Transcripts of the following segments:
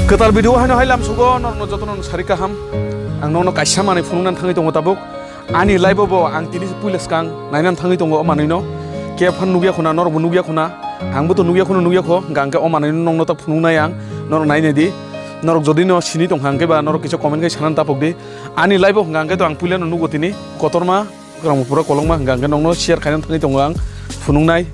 Ketal video hano hailam sugo norno jotonon sarika ham ang nono kaisa mane fununan thangi tongo tabuk ani laibo bo ang tini pules kang nainan thangi tongo o manino ke phan nugia khuna nor nugia khuna ang buto nugia kho gangke o manino nongno ta funung nayang nor naine di nor jodi no sini tong hangke ba nor kicho comment kai sanan tapok di ani laibo gangke to ang pulen nugo tini kotorma gram pura kolongma gangke nongno share khainan thangi tongo ang funung nai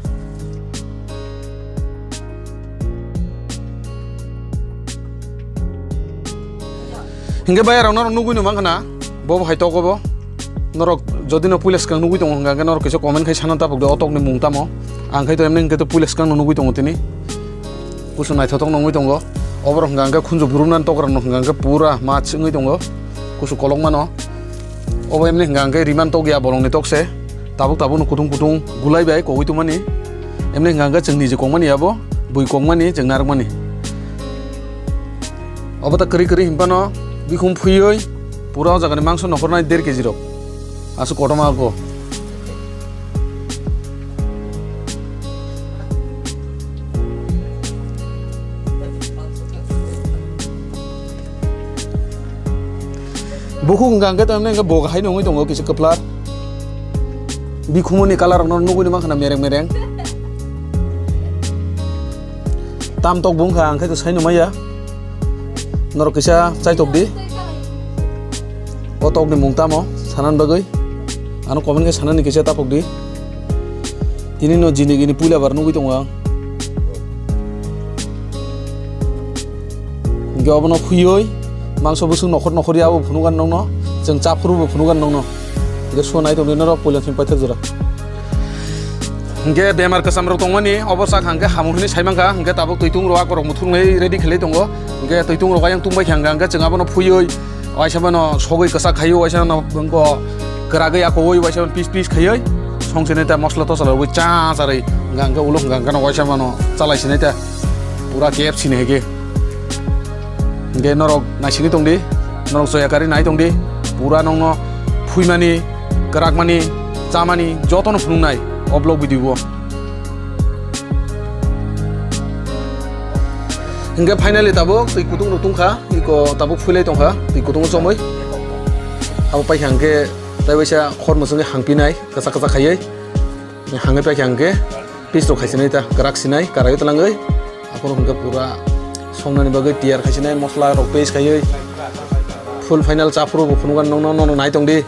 hingga bayar orang nunggu nih mangkana, bawa hai toko bo, norok jadi no pulis kang nunggu tong hingga norok kisah komen kai sanan tapok do otok nih mungta mo, angkai to emneng kita pulis kang nunggu tong tini, kusun naik totong nunggu tong go, over hingga kunju burunan tokran hingga pura mat nunggu tong go, kusu kolong mano, over emneng hingga riman tok ya bolong nih tok se, tapok nu kutung gulai baik kau itu mani, emneng hingga ceng nije kong mani ya bo, bui kong mani ceng narak mani, over tak keri himpano. Bikum puyoi, pura jaga ni mangso nokor nai 1.5 kg rok, asu kotoma ako. Buku ngangke to emne boga hai nongi tongo kisi keplar. Bikumuni kalar non nugu ni makna mereng. Tam tok bung ka angke to sai no maya. Norok kisah cai tok di, otok di mungta mo, sanan bagai, anu komen ke sanan ni kisah tapok di, ini no jini gini pula baru nunggu tunggang, gak apa no puyoi, mangso busung nokor ya bu penugan nong no, jeng capuru bu penugan nong no, gak suanai tok di norok pulen simpai terjura. Hingga demar kesamrok tonggo ni, oborsak hangga hamur ini saya mangga, hingga tabok tuitung roak korok mutung ngai ready kele tonggo, hingga tuitung roak yang tumbai hangga cengapa no puyoi, waisama no sogoi kesak kayu, waisama no bengko keragai aku woi, waisama pis kayu, song sini ta masla to salar woi cah sarai, hangga ulung hangga no waisama no calai sini ta, pura kep sini hege, hingga norok nasi ni tongdi, norok soya kari nai tongdi, pura nong no pui mani, kerak mani, camani, joto no funung nai. Oblog video hingga finally tabok tui kutung rutung kha iko tabok fulai tong kha tui kutung somoi abo pai hangke tai waisa khor musung hangpinai kasa khayai hangai pai hangke pis ro khaisinai ta karak sinai karai talangai akono hingga pura songnani bagai tiar khaisinai mosla ro paste khayai full final chapro bunugan nong nai tong di